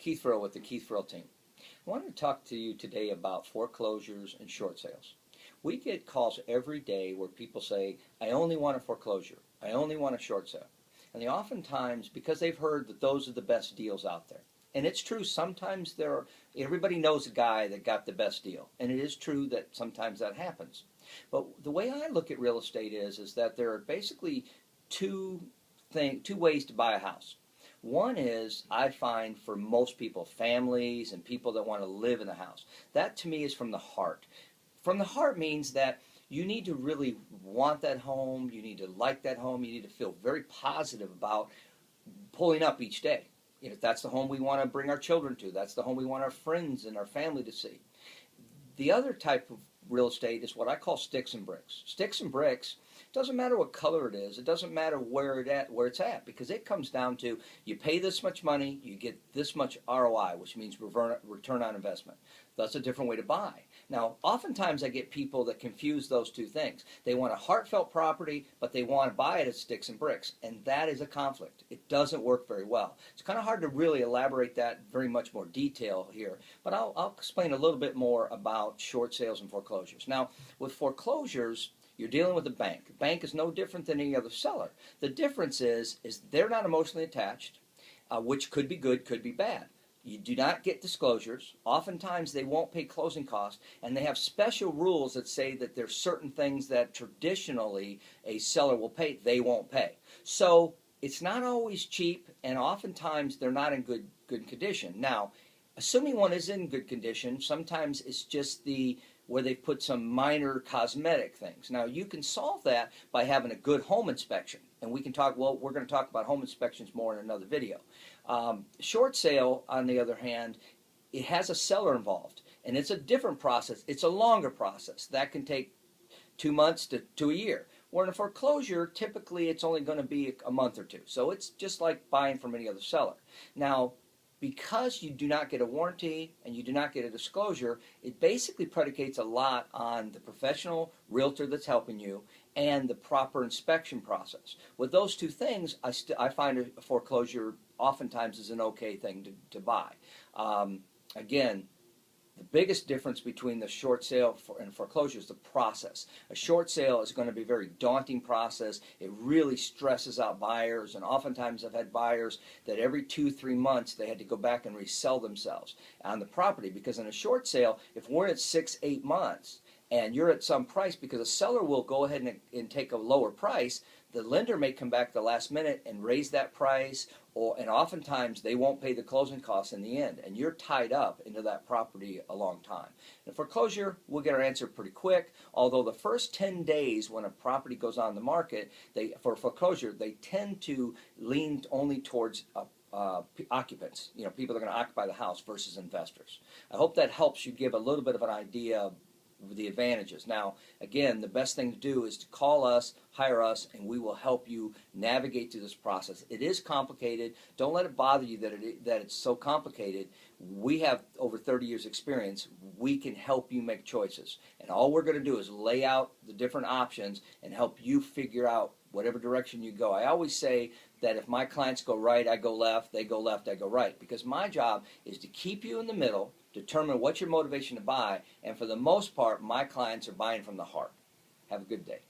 Keith Farrell with the Keith Farrell team. I wanted to talk to you today about foreclosures and short sales. We get calls every day where people say, I only want a foreclosure, I only want a short sale. And they oftentimes, because they've heard that those are the best deals out there. And it's true, sometimes everybody knows a guy that got the best deal. And it is true that sometimes that happens. But the way I look at real estate is that there are basically two ways to buy a house. One is, I find for most people, families and people that want to live in the house, that to me is from the heart. From the heart means that you need to really want that home, you need to like that home, you need to feel very positive about pulling up each day. You know, that's the home we want to bring our children to, that's the home we want our friends and our family to see. The other type of real estate is what I call sticks and bricks. Sticks and bricks, doesn't matter what color it is, it doesn't matter where it's at, because it comes down to you pay this much money, you get this much ROI, which means return on investment. That's a different way to buy. Now, oftentimes I get people that confuse those two things. They want a heartfelt property, but they want to buy it as sticks and bricks, and that is a conflict. It doesn't work very well. It's kind of hard to really elaborate that very much more detail here, but I'll explain a little bit more about short sales and foreclosures. Now, with foreclosures, you're dealing with a bank. A bank is no different than any other seller. The difference is they're not emotionally attached, which could be good, could be bad. You do not get disclosures. Oftentimes they won't pay closing costs, and they have special rules that say that there's certain things that traditionally a seller will pay, they won't pay. So it's not always cheap, and oftentimes they're not in good condition. Now, assuming one is in good condition, sometimes it's just where they've put some minor cosmetic things. Now, you can solve that by having a good home inspection. And we can talk, well, we're going to talk about home inspections more in another video. Short sale, on the other hand, it has a seller involved. And it's a different process. It's a longer process. That can take 2 months to a year. Where in a foreclosure, typically it's only going to be a month or two. So it's just like buying from any other seller. Now, because you do not get a warranty and you do not get a disclosure, it basically predicates a lot on the professional realtor that's helping you and the proper inspection process. With those two things, I find a foreclosure oftentimes is an okay thing to buy. Again, the biggest difference between the short sale and foreclosure is the process. A short sale is going to be a very daunting process. It really stresses out buyers, and oftentimes I've had buyers that every 2-3 months they had to go back and resell themselves on the property, because in a short sale, if we're at 6-8 months and you're at some price, because a seller will go ahead and take a lower price, the lender may come back the last minute and raise that price, and oftentimes they won't pay the closing costs in the end, and you're tied up into that property a long time. In foreclosure, we'll get our answer pretty quick, although the first 10 days when a property goes on the market, for foreclosure, they tend to lean only towards occupants, people that are going to occupy the house versus investors. I hope that helps you give a little bit of an idea of the advantages. Now, again, the best thing to do is to call us, hire us, and we will help you navigate through this process. It is complicated. Don't let it bother you that it's so complicated. We have over 30 years experience. We can help you make choices. And all we're going to do is lay out the different options and help you figure out whatever direction you go. I always say that if my clients go right, I go left, they go left, I go right. Because my job is to keep you in the middle, determine what's your motivation to buy, and for the most part, my clients are buying from the heart. Have a good day.